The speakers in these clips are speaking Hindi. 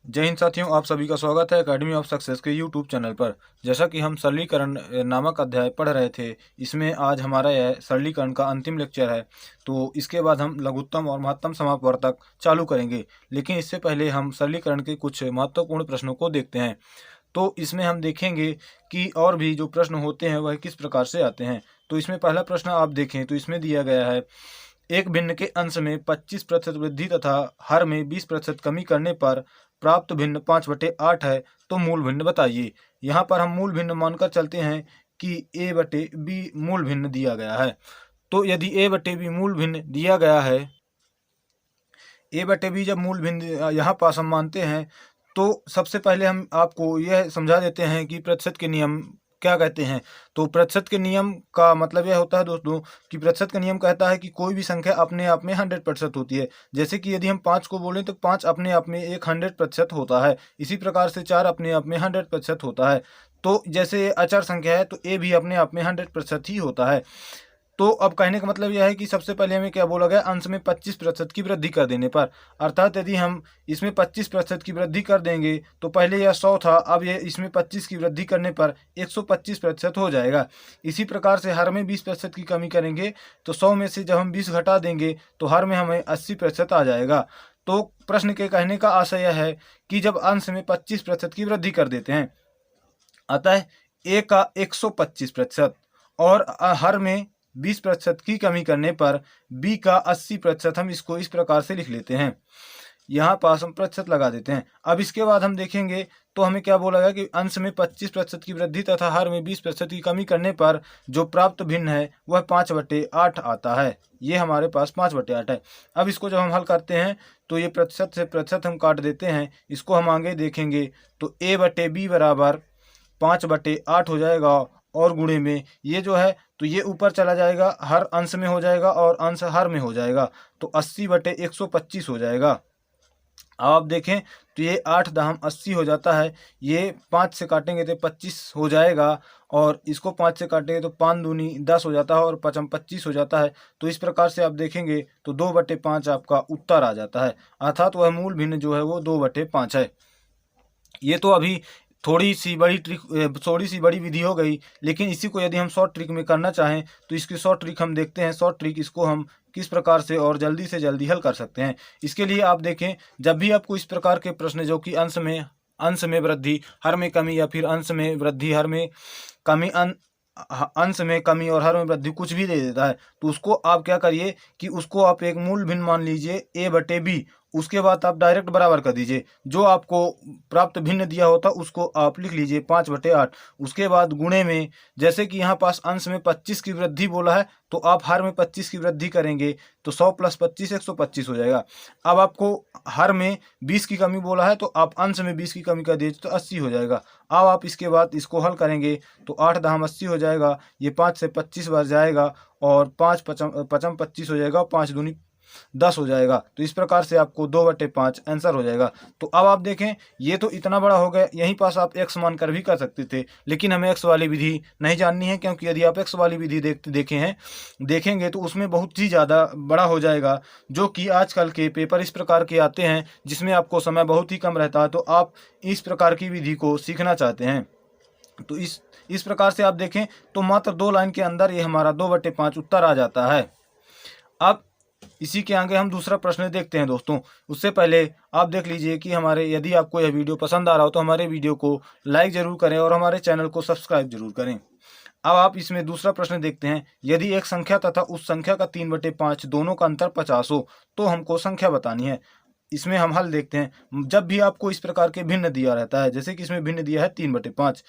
जय हिंद साथियों, आप सभी का स्वागत है एकेडमी ऑफ सक्सेस के यूट्यूब चैनल पर। जैसा कि हम सरलीकरण नामक अध्याय पढ़ रहे थे, इसमें आज हमारा यह सरलीकरण का अंतिम लेक्चर है। तो इसके बाद हम लघुत्तम और महत्तम समापवर्तक चालू करेंगे, लेकिन इससे पहले हम सरलीकरण के कुछ महत्वपूर्ण प्रश्नों को देखते हैं। तो इसमें हम देखेंगे कि और भी जो प्रश्न होते हैं वह किस प्रकार से आते हैं। तो इसमें पहला प्रश्न आप देखें तो इसमें दिया गया है, एक भिन्न के अंश में 25% वृद्धि तथा हर में 20% कमी करने पर प्राप्त भिन्न 5/8 है, तो मूल भिन्न बताइए। यहाँ पर हम मूल भिन्न मानकर चलते हैं कि a बटे b मूल भिन्न दिया गया है। तो यदि a बटे b मूल भिन्न दिया गया है, a बटे b जब मूल भिन्न यहाँ पास हम मानते हैं, तो सबसे पहले हम आपको यह समझा देते हैं कि प्रतिशत के नियम क्या कहते हैं। तो प्रतिशत के नियम का मतलब यह होता है दोस्तों कि प्रतिशत का नियम कहता है कि कोई भी संख्या अपने आप में 100% होती है। जैसे कि यदि हम 5 को बोलें तो 5 अपने आप में एक 100% होता है। इसी प्रकार से 4 अपने आप में 100% होता है। तो जैसे ये अचर संख्या है तो ए भी अपने आप में 100% ही होता है। तो अब कहने का मतलब यह है कि सबसे पहले हमें क्या बोला गया, अंश में 25% की वृद्धि कर देने पर। अर्थात यदि हम इसमें 25% की वृद्धि कर देंगे तो पहले यह 100 था, अब ये इसमें 25 की वृद्धि करने पर 125% हो जाएगा। इसी प्रकार से हर में 20% की कमी करेंगे तो 100 में से जब हम 20 घटा देंगे तो हर में हमें 80% आ जाएगा। तो प्रश्न के कहने का आशय यह है कि जब अंश में 25% की वृद्धि कर देते हैं, अतः ए का 125% और हर में 20% की कमी करने पर बी का 80%, हम इसको इस प्रकार से लिख लेते हैं। यहाँ पास हम प्रतिशत लगा देते हैं। अब इसके बाद हम देखेंगे तो हमें क्या बोला गया कि अंश में 25% की वृद्धि तथा हर में 20% की कमी करने पर जो प्राप्त भिन्न है वह 5/8 आता है। ये हमारे पास 5/8 है। अब इसको जब हम हल करते हैं तो ये प्रतिशत से प्रतिशत हम काट देते हैं। इसको हम आगे देखेंगे तो a/b बराबर 5/8 हो जाएगा, और गुणे में ये जो है तो ये ऊपर चला जाएगा, हर अंश में हो जाएगा और अंश हर में हो जाएगा, तो 80/125 हो जाएगा। अब आप देखें तो ये 8 दहम 80 हो जाता है। ये 5 से काटेंगे तो 25 हो जाएगा, और इसको 5 से काटेंगे तो 5 दूनी 10 हो जाता है, और 5 25 हो जाता है। तो इस प्रकार से आप देखेंगे तो 2/5 आपका उत्तर आ जाता है। अर्थात वह मूल भिन्न जो है वो 2/5 है। ये तो अभी थोड़ी सी बड़ी विधि हो गई, लेकिन इसी को यदि हम शॉर्ट ट्रिक में करना चाहें तो इसकी शॉर्ट ट्रिक हम देखते हैं। शॉर्ट ट्रिक इसको हम किस प्रकार से और जल्दी से जल्दी हल कर सकते हैं। इसके लिए आप देखें, जब भी आपको इस प्रकार के प्रश्न जो कि अंश में वृद्धि हर में कमी, या फिर अंश में वृद्धि हर में कमी, अंश में कमी और हर में वृद्धि कुछ भी दे देता है, तो उसको आप क्या करिए कि उसको आप एक मूल भिन्न मान लीजिए a/b। उसके बाद आप डायरेक्ट बराबर कर दीजिए, जो आपको प्राप्त भिन्न दिया होता उसको आप लिख लीजिए 5/8। उसके बाद गुणे में, जैसे कि यहाँ पास अंश में 25 की वृद्धि बोला है तो आप हर में 25 की वृद्धि करेंगे तो 100 + 25 125 हो जाएगा। अब आपको हर में 20 की कमी बोला है तो आप अंश में 20 की कमी कर दीजिए तो 80 हो जाएगा। अब आप इसके बाद इसको हल करेंगे तो 8 दहम 80 हो जाएगा। ये 5 से 25 बार जाएगा और 5 पचम 25 हो जाएगा, 5 दूनी 10 हो जाएगा। तो इस प्रकार से आपको 2/5 आंसर हो जाएगा। तो अब आप देखें, ये तो इतना बड़ा हो गया, यहीं पास आप x मानकर भी कर सकते थे, लेकिन हमें x वाली विधि नहीं जाननी है, क्योंकि यदि आप x वाली विधि देखेंगे तो उसमें बहुत ही ज़्यादा बड़ा हो जाएगा। जो कि आजकल के पेपर इस प्रकार के आते हैं जिसमें आपको समय बहुत ही कम रहता है, तो आप इस प्रकार की विधि को सीखना चाहते हैं। तो इस प्रकार से आप देखें तो मात्र 2 लाइन के अंदर ये हमारा 2/5 उत्तर आ जाता है। अब इसी के आगे हम दूसरा प्रश्न देखते हैं दोस्तों। उससे पहले आप देख लीजिए कि यदि आपको यह वीडियो पसंद आ रहा हो तो हमारे वीडियो को लाइक जरूर करें और हमारे चैनल को सब्सक्राइब जरूर करें। अब आप इसमें दूसरा प्रश्न देखते हैं, यदि एक संख्या तथा उस संख्या का 3/5 दोनों का अंतर 50 हो तो हमको संख्या बतानी है। इसमें हम हल देखते हैं। जब भी आपको इस प्रकार के भिन्न दिया रहता है, जैसे कि इसमें भिन्न दिया है 3/5,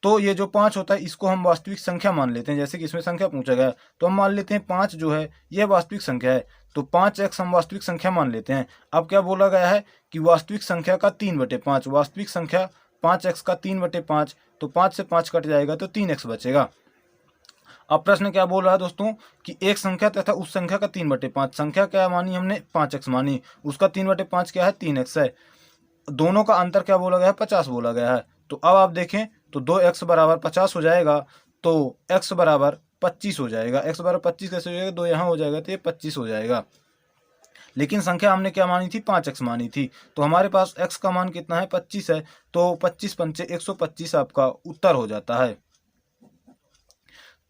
तो ये जो 5 होता है इसको हम वास्तविक संख्या मान लेते हैं। जैसे कि इसमें संख्या पूछा गया है तो हम मान लेते हैं 5 जो है यह वास्तविक संख्या है, तो 5x हम वास्तविक संख्या मान लेते हैं। अब क्या बोला गया है कि वास्तविक संख्या का 3/5, वास्तविक संख्या 5x का 3/5, तो 5 से 5 कट जाएगा तो 3x बचेगा। अब प्रश्न क्या बोल रहा है दोस्तों कि एक संख्या तथा उस संख्या का 3/5, संख्या क्या मानी हमने 5x मानी, उसका 3/5 क्या है 3x है, दोनों का अंतर क्या बोला गया है 50 बोला गया है। तो अब आप देखें तो 2x बराबर 50 हो जाएगा, तो x बराबर 25 हो जाएगा। x बराबर 25 कैसे हो जाएगा, 2 यहाँ हो जाएगा तो ये 25 हो जाएगा। लेकिन संख्या हमने क्या मानी थी, 5x मानी थी। तो हमारे पास x का मान कितना है, 25 है। तो 25 पंचे 125 आपका उत्तर हो जाता है।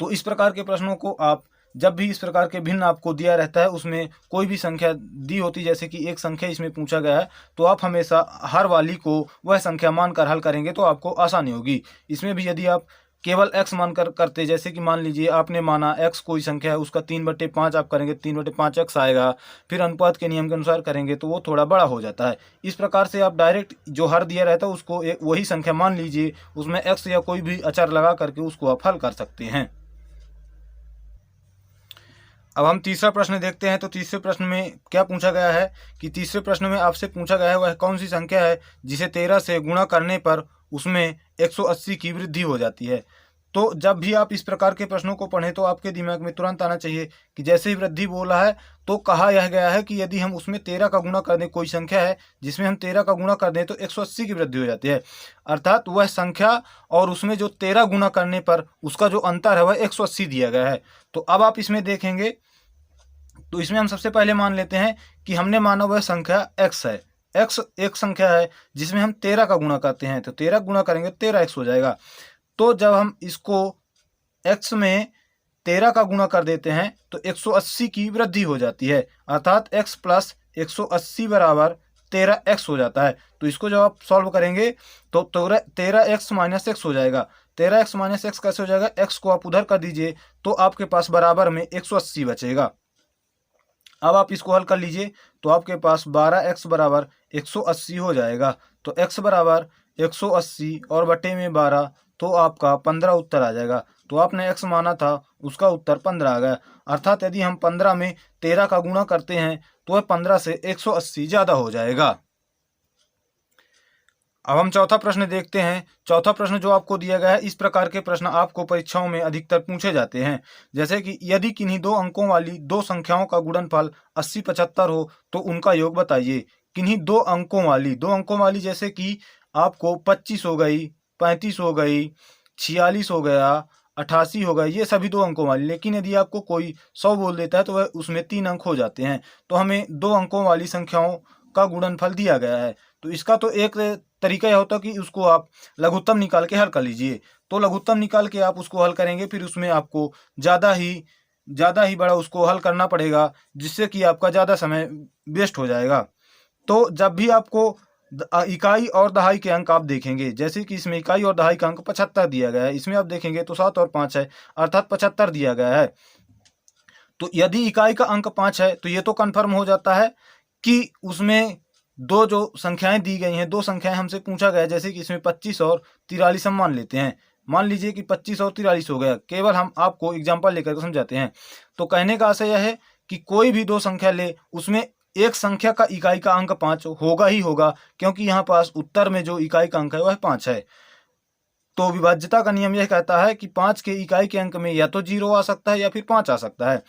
तो इस प्रकार के प्रश्नों को आप जब भी इस प्रकार के भिन्न आपको दिया रहता है, उसमें कोई भी संख्या दी होती, जैसे कि एक संख्या इसमें पूछा गया है, तो आप हमेशा हर वाली को वह संख्या मानकर हल करेंगे तो आपको आसानी होगी। इसमें भी यदि आप केवल x मानकर करते, जैसे कि मान लीजिए आपने माना x कोई संख्या है, उसका 3/5 आप करेंगे, 3/5x आएगा, फिर अनुपात के नियम के अनुसार करेंगे तो वो थोड़ा बड़ा हो जाता है। इस प्रकार से आप डायरेक्ट जो हर दिया रहता है उसको वही संख्या मान लीजिए, उसमें x या कोई भी अचर लगा करके उसको आप हल कर सकते हैं। अब हम तीसरा प्रश्न देखते हैं। तो तीसरे प्रश्न में क्या पूछा गया है कि तीसरे प्रश्न में आपसे पूछा गया है वह कौन सी संख्या है जिसे 13 से गुणा करने पर उसमें 180 की वृद्धि हो जाती है। तो जब भी आप इस प्रकार के प्रश्नों को पढ़ें तो आपके दिमाग में तुरंत आना चाहिए कि जैसे ही वृद्धि बोला है तो कहा यह गया है कि यदि हम उसमें 13 का गुणा कर दें, कोई संख्या है जिसमें हम 13 का गुणा कर दें तो 180 की वृद्धि हो जाती है। अर्थात वह संख्या और उसमें जो 13 गुणा करने पर उसका जो अंतर है वह 180 दिया गया है। तो अब आप इसमें देखेंगे तो इसमें हम सबसे पहले मान लेते हैं कि हमने माना वह संख्या x है। x एक संख्या है जिसमें हम 13 का गुणा करते हैं, तो 13 गुणा करेंगे 13x हो जाएगा। तो जब हम इसको x में 13 का गुणा कर देते हैं तो 180 की वृद्धि हो जाती है, अर्थात x प्लस 180 बराबर 13x हो जाता है। तो इसको जब आप सॉल्व करेंगे तो 13x माइनस एक्स हो जाएगा। 13x माइनस एक्स कैसे हो जाएगा, x को आप उधर कर दीजिए तो आपके पास बराबर में 180 बचेगा। अब आप इसको हल कर लीजिए तो आपके पास 12x बराबर 180 हो जाएगा। तो x बराबर 180 और बटे में 12, तो आपका 15 उत्तर आ जाएगा। तो आपने x माना था उसका उत्तर 15 आ गया। अर्थात यदि हम 15 में 13 का गुणा करते हैं तो वह 15 से 180 ज़्यादा हो जाएगा। अब हम चौथा प्रश्न देखते हैं। चौथा प्रश्न जो आपको दिया गया है, इस प्रकार के प्रश्न आपको परीक्षाओं में अधिकतर पूछे जाते हैं। जैसे कि यदि किन्हीं दो अंकों वाली दो संख्याओं का गुणनफल 80 75 हो तो उनका योग बताइए। किन्हीं दो अंकों वाली जैसे कि आपको 25 हो गई, 35 हो गई, 46 हो गया, 88 हो गया, ये सभी दो अंकों वाली। लेकिन यदि आपको कोई 100 बोल देता है तो वह उसमें 3 अंक हो जाते हैं। तो हमें दो अंकों वाली संख्याओं का गुणनफल दिया गया है। तो इसका तो एक तरीका यह होता है कि उसको आप लघुत्तम निकाल के हल कर लीजिए। तो लघुत्तम निकाल के आप उसको हल करेंगे, फिर उसमें आपको ज़्यादा ही बड़ा उसको हल करना पड़ेगा, जिससे कि आपका ज़्यादा समय वेस्ट हो जाएगा। तो जब भी आपको इकाई और दहाई के अंक आप देखेंगे, जैसे कि इसमें इकाई और दहाई का अंक 75 दिया गया है, इसमें आप देखेंगे तो 7 और 5 है, अर्थात 75 दिया गया है। तो यदि इकाई का अंक 5 है तो ये तो कन्फर्म हो जाता है कि उसमें दो जो संख्याएं दी गई हैं, दो संख्याएं हमसे पूछा गया है, जैसे कि इसमें 25 और 43 हम मान लेते हैं। मान लीजिए कि 25 और 43 हो गया, केवल हम आपको एग्जांपल लेकर के समझाते हैं। तो कहने का आशय यह है कि कोई भी दो संख्या ले, उसमें एक संख्या का इकाई का अंक 5 होगा ही होगा, क्योंकि यहाँ पास उत्तर में जो इकाई का अंक है वह 5 है। तो विभाज्यता का नियम यह कहता है कि 5 के इकाई के अंक में या तो 0 आ सकता है या फिर 5 आ सकता है।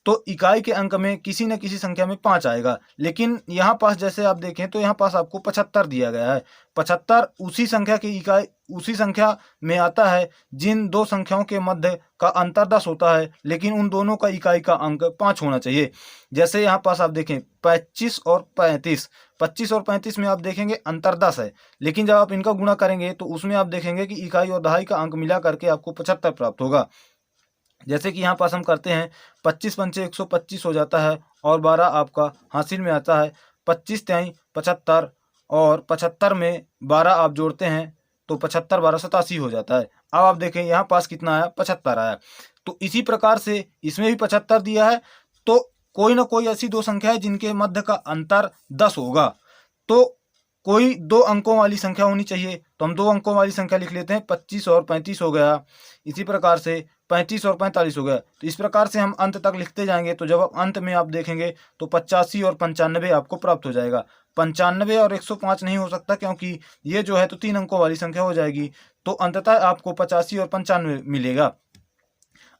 तो इकाई के अंक में किसी न किसी संख्या में 5 आएगा। लेकिन यहाँ पास जैसे आप देखें तो यहाँ पास आपको 75 दिया गया है। 75 उसी संख्या में आता है जिन दो संख्याओं के मध्य का अंतर 10 होता है, लेकिन उन दोनों का इकाई का अंक 5 होना चाहिए। जैसे यहाँ पास आप देखें 25 और 35 में आप देखेंगे अंतर 10 है, लेकिन जब आप इनका गुणा करेंगे तो उसमें आप देखेंगे कि इकाई और दहाई का अंक मिला करके आपको 75 प्राप्त होगा। जैसे कि यहाँ पास हम करते हैं 25 पंचे 125 हो जाता है और 12 आपका हासिल में आता है। 25 तिहाई 75 और 75 में 12 आप जोड़ते हैं तो 75 12 87 हो जाता है। अब आप देखें यहाँ पास कितना आया, 75 आया। तो इसी प्रकार से इसमें भी 75 दिया है। तो कोई ना कोई ऐसी दो संख्या है जिनके मध्य का अंतर 10 होगा। तो कोई दो अंकों वाली संख्या होनी चाहिए। तो हम दो अंकों वाली संख्या लिख लेते हैं, 25 और 35 हो गया। इसी प्रकार से 35 और 45 हो गया। तो इस प्रकार से हम अंत तक लिखते जाएंगे। तो जब आप अंत में आप देखेंगे तो 85 और 95 आपको प्राप्त हो जाएगा। 95 और 105 नहीं हो सकता, क्योंकि ये जो है तो 3 अंकों वाली संख्या हो जाएगी। तो अंततः आपको 85 और 95 मिलेगा।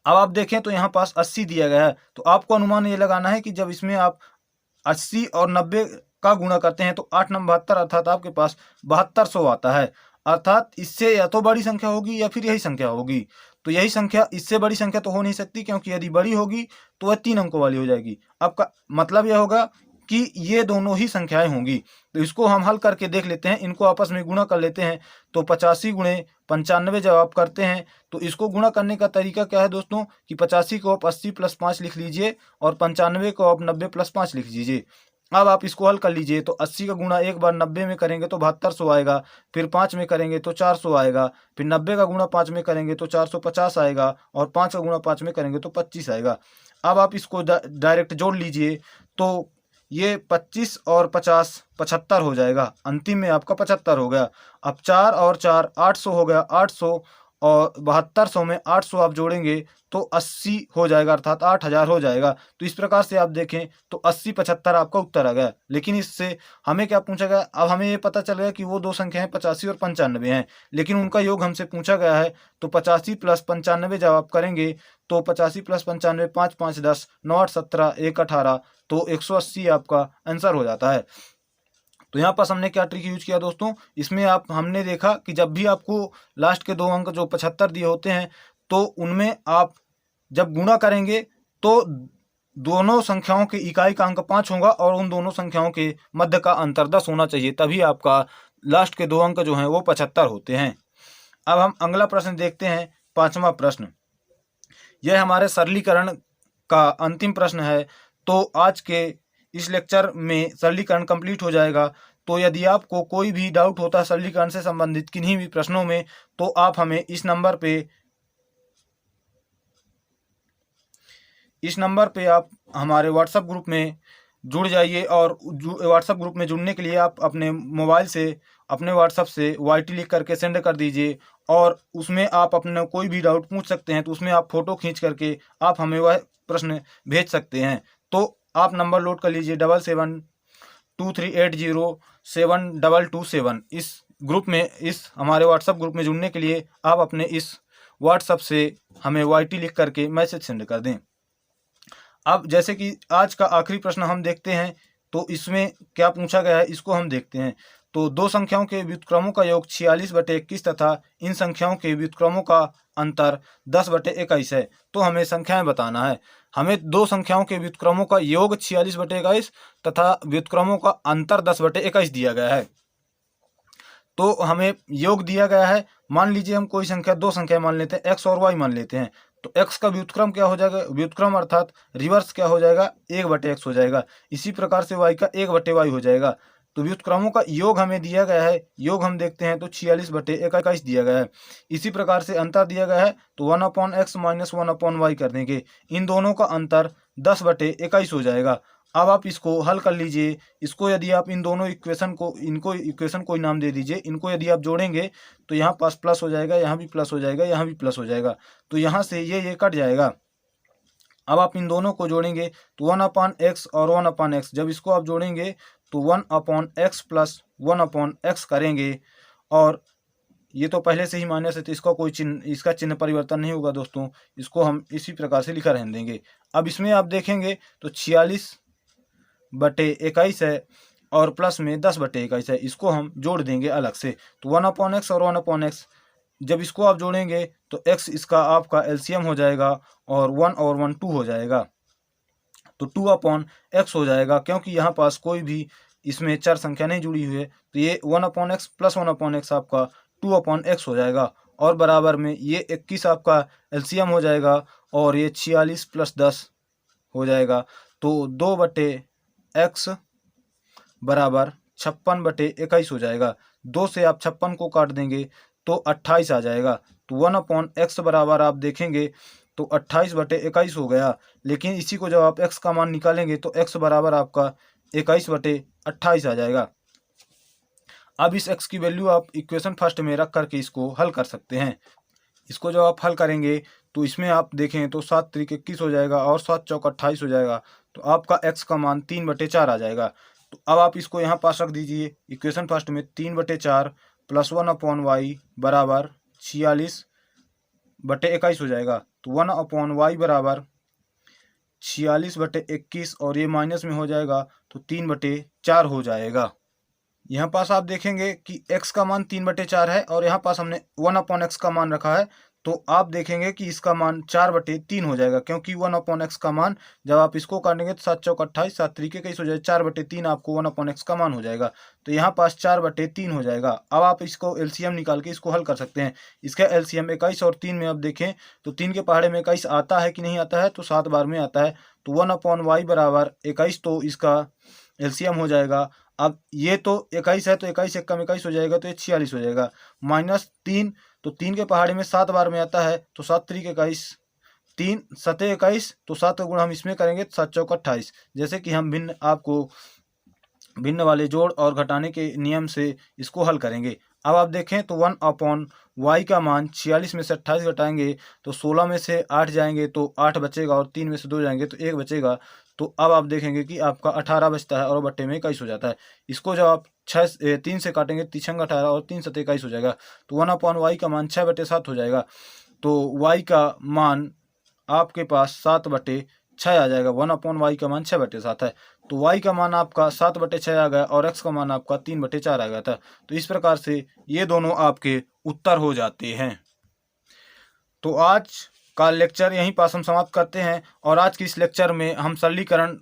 अब आप देखें तो यहाँ पास 80 दिया गया है। तो आपको अनुमान ये लगाना है कि जब इसमें आप 80 और 90 का गुणा करते हैं तो 8 9 72, अर्थात आपके पास 7200 आता है। अर्थात इससे या तो बड़ी संख्या होगी या फिर यही संख्या होगी। तो यही संख्या, इससे बड़ी संख्या तो हो नहीं सकती, क्योंकि यदि बड़ी होगी तो वह 3 अंकों वाली हो जाएगी। आपका मतलब यह होगा कि ये दोनों ही संख्याएं होंगी। तो इसको हम हल करके देख लेते हैं, इनको आपस में गुणा कर लेते हैं। तो 85 गुणे 95 जब आप करते हैं तो इसको गुणा करने का तरीका क्या है दोस्तों कि 85 को आप 80 + 5 लिख लीजिए और 95 को आप 90 + 5 लिख लीजिए। अब आप इसको हल कर लीजिए तो 80 का गुणा एक बार 90 में करेंगे तो 7200 आएगा, फिर 5 में करेंगे तो 400 आएगा, फिर 90 का गुणा 5 में करेंगे तो 450 आएगा और 5 का गुणा 5 में करेंगे तो 25 आएगा। अब आप इसको डायरेक्ट जोड़ लीजिए तो ये 25 और 50 75 हो जाएगा, अंतिम में आपका 75 हो गया। अब 4 और 4 800 हो गया, 800 और 7200 में 800 आप जोड़ेंगे तो 80 हो जाएगा, अर्थात 8000 हो जाएगा। तो इस प्रकार से आप देखें तो 80 75 आपका उत्तर आ गया। लेकिन इससे हमें क्या पूछा गया, अब हमें ये पता चल गया कि वो दो संख्याएं 85 और 95 हैं, लेकिन उनका योग हमसे पूछा गया है। तो 85 + 95 जब आप करेंगे तो 85 + 95 5 5 10 9 8 17 1 18 तो 180 आपका आंसर हो जाता है। तो यहाँ पास हमने क्या ट्रिक यूज किया दोस्तों, इसमें हमने देखा कि जब भी आपको लास्ट के दो अंक जो 75 दिए होते हैं तो उनमें आप जब गुणा करेंगे तो दोनों संख्याओं के इकाई का अंक 5 होगा और उन दोनों संख्याओं के मध्य का अंतर 10 होना चाहिए, तभी आपका लास्ट के दो अंक जो हैं वो 75 होते हैं। अब हम अगला प्रश्न देखते हैं, 5वां प्रश्न। यह हमारे सरलीकरण का अंतिम प्रश्न है। तो आज के इस लेक्चर में सरलीकरण कंप्लीट हो जाएगा। तो यदि आपको कोई भी डाउट होता है सरलीकरण से संबंधित किन्हीं भी प्रश्नों में तो आप हमें इस नंबर पे आप हमारे व्हाट्सएप ग्रुप में जुड़ जाइए। और व्हाट्सएप ग्रुप में जुड़ने के लिए आप अपने मोबाइल से अपने व्हाट्सएप से YT लिख करके सेंड कर दीजिए और उसमें आप अपना कोई भी डाउट पूछ सकते हैं। तो उसमें आप फोटो खींच करके आप हमें वह प्रश्न भेज सकते हैं। तो आप नंबर नोट कर लीजिए 7723807227। इस ग्रुप में, इस हमारे व्हाट्सएप ग्रुप में जुड़ने के लिए आप अपने इस व्हाट्सएप से हमें YT लिख करके मैसेज सेंड कर दें। अब जैसे कि आज का आखिरी प्रश्न हम देखते हैं, तो इसमें क्या पूछा गया है इसको हम देखते हैं। तो दो संख्याओं के व्युत्क्रमों का योग 46/21 तथा इन संख्याओं के व्युत्क्रमों का अंतर 10/21 है। तो हमें संख्याएं बताना है। हमें दो संख्याओं के व्युत्क्रमों का योग 46/21 तथा व्युत्क्रमों का अंतर 10/21 दिया गया है। तो हमें योग दिया गया है। मान लीजिए हम कोई संख्या, दो संख्या मान लेते हैं, x और y मान लेते हैं। तो x का व्युत्क्रम क्या हो जाएगा, व्युत्क्रम अर्थात रिवर्स क्या हो जाएगा, 1/x हो जाएगा। इसी प्रकार से y का 1/y हो जाएगा। तो व्युत्क्रमों का योग हमें दिया गया है, योग हम देखते हैं तो 46/21 दिया गया है। इसी प्रकार से अंतर दिया गया है तो 1/x - 1/y कर देंगे, इन दोनों का अंतर 10/21 हो जाएगा। अब आप इसको हल कर लीजिए। इसको यदि आप इन दोनों इक्वेशन को नाम दे दीजिए। इनको यदि आप जोड़ेंगे तो यहाँ पास प्लस हो जाएगा, यहाँ भी प्लस हो जाएगा, यहाँ भी प्लस हो जाएगा। तो यहाँ से ये कट जाएगा। अब आप इन दोनों को जोड़ेंगे तो 1/x और 1/x, जब इसको आप जोड़ेंगे तो 1/x + 1/x करेंगे। और ये तो पहले से ही माइनस है तो इसका चिन्ह परिवर्तन नहीं होगा दोस्तों। इसको हम इसी प्रकार से लिखा रहने देंगे। अब इसमें आप देखेंगे तो 46/21 है और प्लस में 10/21 है। इसको हम जोड़ देंगे अलग से। तो 1/x और 1/x, जब इसको आप जोड़ेंगे तो x इसका आपका एलसीएम हो जाएगा और 1 और 1 2 हो जाएगा। तो 2/x हो जाएगा, क्योंकि यहाँ पास कोई भी इसमें चर संख्या नहीं जुड़ी हुई है। तो ये 1/x + 1/x आपका 2/x हो जाएगा और बराबर में ये 21 आपका एलसीएम हो जाएगा और ये 46 + 10 हो जाएगा। तो 2/x बराबर 56/21 हो जाएगा। 2 से आप 56 को काट देंगे तो 28 आ जाएगा। तो 1/x बराबर आप देखेंगे तो 28/21 हो गया। लेकिन इसी को जब आप x का मान निकालेंगे तो x बराबर आपका 21/28 आ जाएगा। अब इस x की वैल्यू आप इक्वेशन फर्स्ट में रख करके इसको हल कर सकते हैं। इसको जब आप हल करेंगे तो इसमें आप देखें तो 7 × 3 = 21 हो जाएगा और 7 × 4 = 28 हो जाएगा। तो आपका x का मान 3/4 आ जाएगा। तो अब आप इसको यहाँ पास रख दीजिए इक्वेशन फर्स्ट में। 3/4 + 1/y बराबर 46/21 हो जाएगा। तो 1/y बराबर 46/21 और ये माइनस में हो जाएगा तो 3/4 हो जाएगा। यहाँ पास आप देखेंगे कि x का मान 3/4 है और यहाँ पास हमने 1/x का मान रखा है। तो आप देखेंगे कि इसका मान 4/3 हो जाएगा, क्योंकि 1/x का मान जब आप इसको काटेंगे तो 7 चौक 28, 7 तरीके 21 हो जाएगा, 4/3 आपको 1/x का मान हो जाएगा। तो यहाँ पास 4/3 हो जाएगा। अब आप इसको एलसीएम निकाल के इसको हल कर सकते हैं। इसका एलसीएम 21 और 3 में अब देखें तो 3 के पहाड़े में 21 आता है कि नहीं आता है, तो 7 बार में आता है। तो 1/y बराबर 21, तो इसका एलसीएम हो जाएगा। अब ये तो 21 है, तो 21 एक कम 21 हो जाएगा, तो ये 46 हो जाएगा। -3, तो 3 के पहाड़े में 7 बार में आता है, तो 7 तरीके 21, 3 सते 21, तो 7 का गुण हम इसमें करेंगे तो 7 चौक 28। जैसे कि हम भिन्न वाले जोड़ और घटाने के नियम से इसको हल करेंगे। अब आप देखें तो 1/y का मान 46 में से 28 घटाएंगे तो 16 में से 8 जाएंगे तो 8 बचेगा, और 3 में से 2 जाएंगे तो 1 बचेगा। तो अब आप देखेंगे कि आपका 18 बचता है और बट्टे में 21 हो जाता है। इसको जब आप 3 से काटेंगे, 3 18 और 3 सते 21 हो जाएगा। तो 1/y का मान 6/7 हो जाएगा। तो y का मान आपके पास 7/6 आ जाएगा। 1/y का मान 6/7 है, तो y का मान आपका 7/6 आ गया और x का मान आपका 3/4 आ गया था। तो इस प्रकार से ये दोनों आपके उत्तर हो जाते हैं। तो आज का लेक्चर यहीं पास हम समाप्त करते हैं, और आज की इस लेक्चर में हम सरलीकरण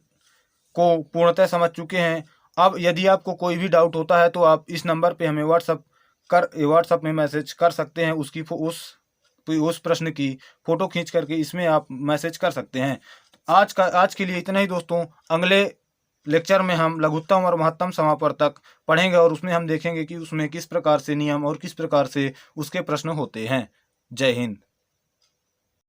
को पूर्णतः समझ चुके हैं। अब यदि आपको कोई भी डाउट होता है तो आप इस नंबर पे हमें व्हाट्सअप में मैसेज कर सकते हैं। उस प्रश्न की फ़ोटो खींच करके इसमें आप मैसेज कर सकते हैं। आज के लिए इतना ही दोस्तों। अगले लेक्चर में हम लघुत्तम और महत्तम समापवर्तक पढ़ेंगे, और उसमें हम देखेंगे कि उसमें किस प्रकार से नियम और किस प्रकार से उसके प्रश्न होते हैं। जय हिंद।